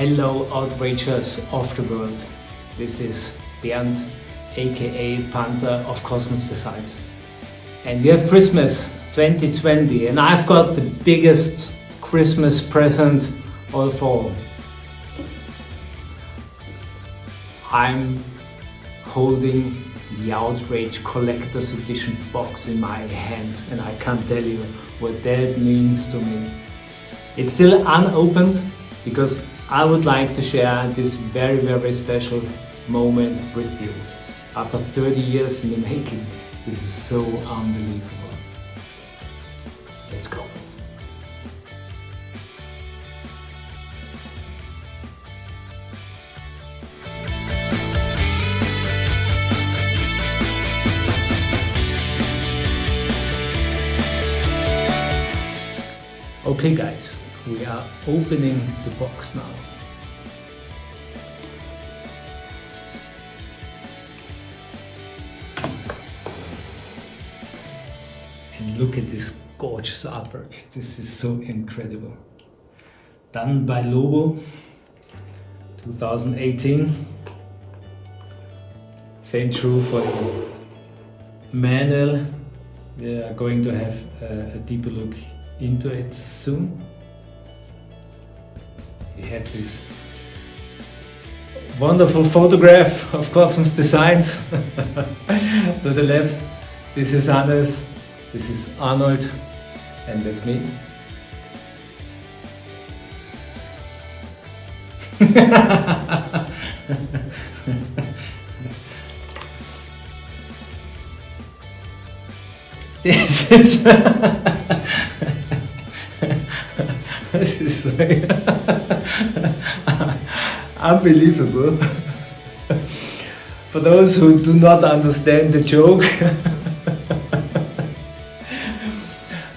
Hello Outragers of the world. This is Bernd, aka Panther of Cosmos Designs. And we have Christmas 2020 and I've got the biggest Christmas present of all. I'm holding the Outrage Collector's Edition box in my hands and I can't tell you what that means to me. It's still unopened because I would like to share this very special moment with you. After 30 years in the making, this is so unbelievable. Let's go. Okay guys, we are opening the box now. And look at this gorgeous artwork. This is so incredible. Done by Lobo, 2018. Same true for the manual. We are going to have a deeper look into it soon. We have this wonderful photograph of Cosmos Designs. To the left, this is Hannes, this is Arnold, and that's me. This is this is unbelievable. For those who do not understand the joke,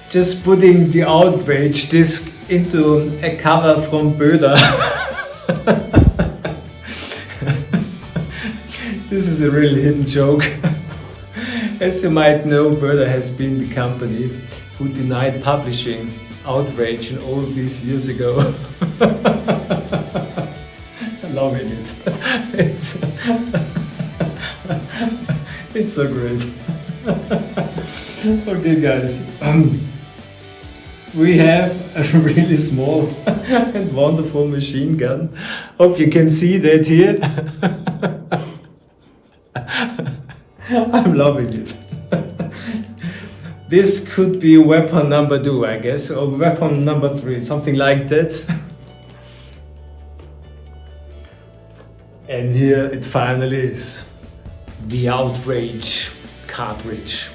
just putting the Outrage disc into a cover from Böder. This is a really hidden joke. As you might know, Böder has been the company who denied publishing Outrage in all these years ago. Loving it. It's so great. Okay guys, we have a really small and wonderful machine gun. Hope you can see that here. I'm loving it. This could be weapon number 2, I guess, or weapon number 3, something like that. And here it finally is, the Outrage cartridge.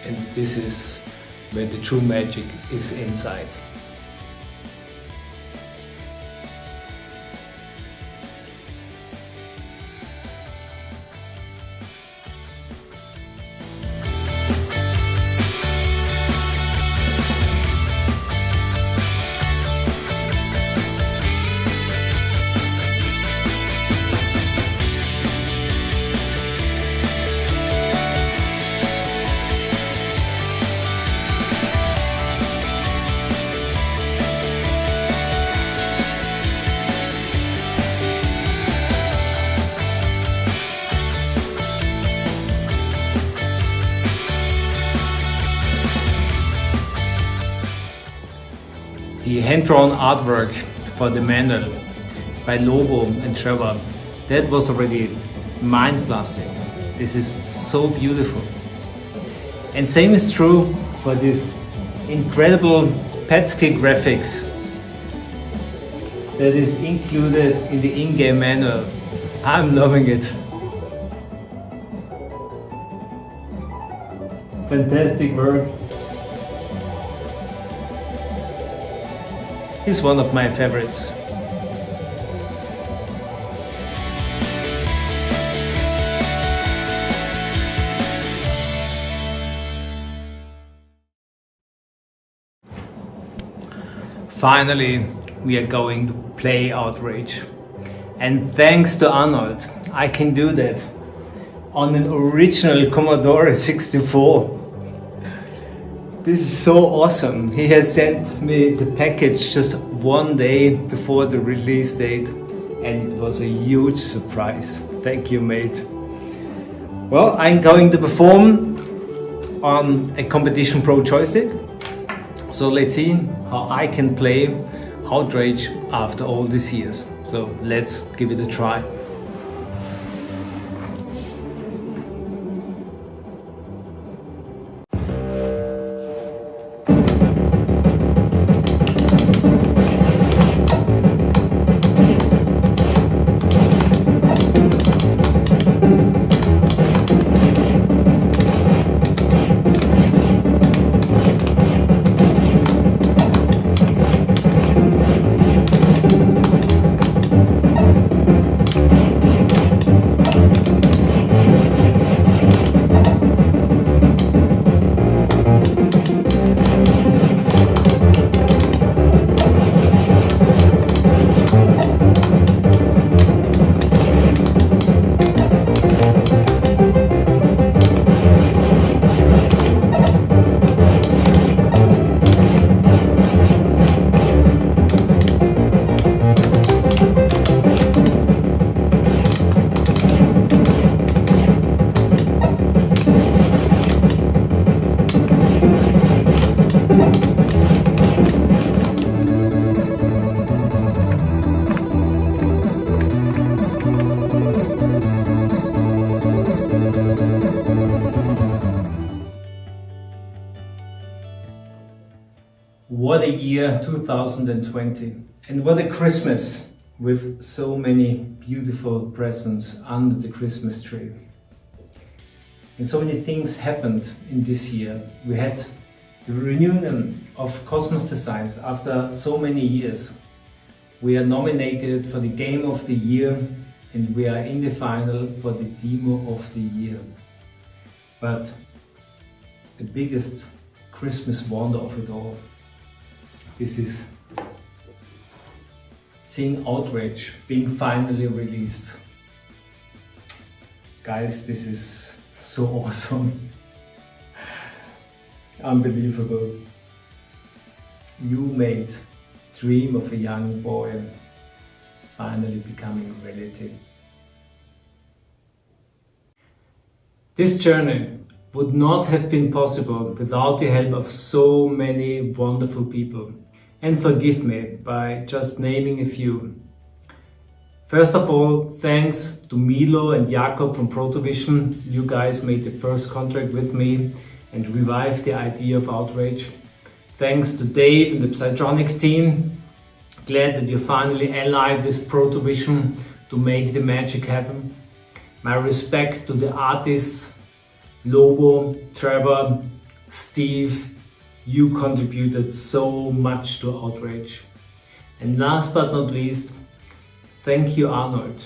And this is where the true magic is inside. The hand-drawn artwork for the manual by Lobo and Trevor, that was already mind-blasting. This is so beautiful. And same is true for this incredible Petsky graphics that is included in the in-game manual. I'm loving it. Fantastic work. He's one of my favorites. Finally, we are going to play Outrage. And thanks to Arnold, I can do that on an original Commodore 64. This is so awesome. He has sent me the package just one day before the release date, and it was a huge surprise. Thank you, mate. Well, I'm going to perform on a competition pro joystick. So let's see how I can play Outrage after all these years. So let's give it a try. What a year 2020, and what a Christmas with so many beautiful presents under the Christmas tree. And so many things happened in this year. We had the reunion of Cosmos Designs after so many years. We are nominated for the Game of the Year, and we are in the final for the Demo of the Year. But the biggest Christmas wonder of it all, this is seeing Outrage being finally released. Guys, this is so awesome. Unbelievable. You made dream of a young boy finally becoming reality. This journey would not have been possible without the help of so many wonderful people. And forgive me by just naming a few. First of all, thanks to Milo and Jakob from Protovision. You guys made the first contract with me and revived the idea of Outrage. Thanks to Dave and the Psytronics team. Glad that you finally allied with Protovision to make the magic happen. My respect to the artists, Lobo, Trevor, Steve. You contributed so much to Outrage. And last but not least, thank you, Arnold.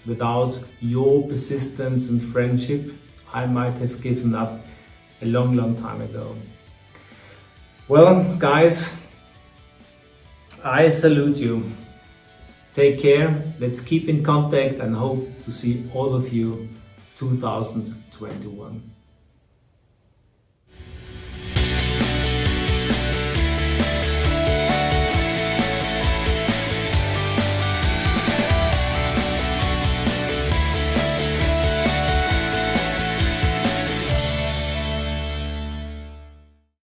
Without your persistence and friendship, I might have given up a long time ago. Well, guys, I salute you. Take care, let's keep in contact and hope to see all of you 2021.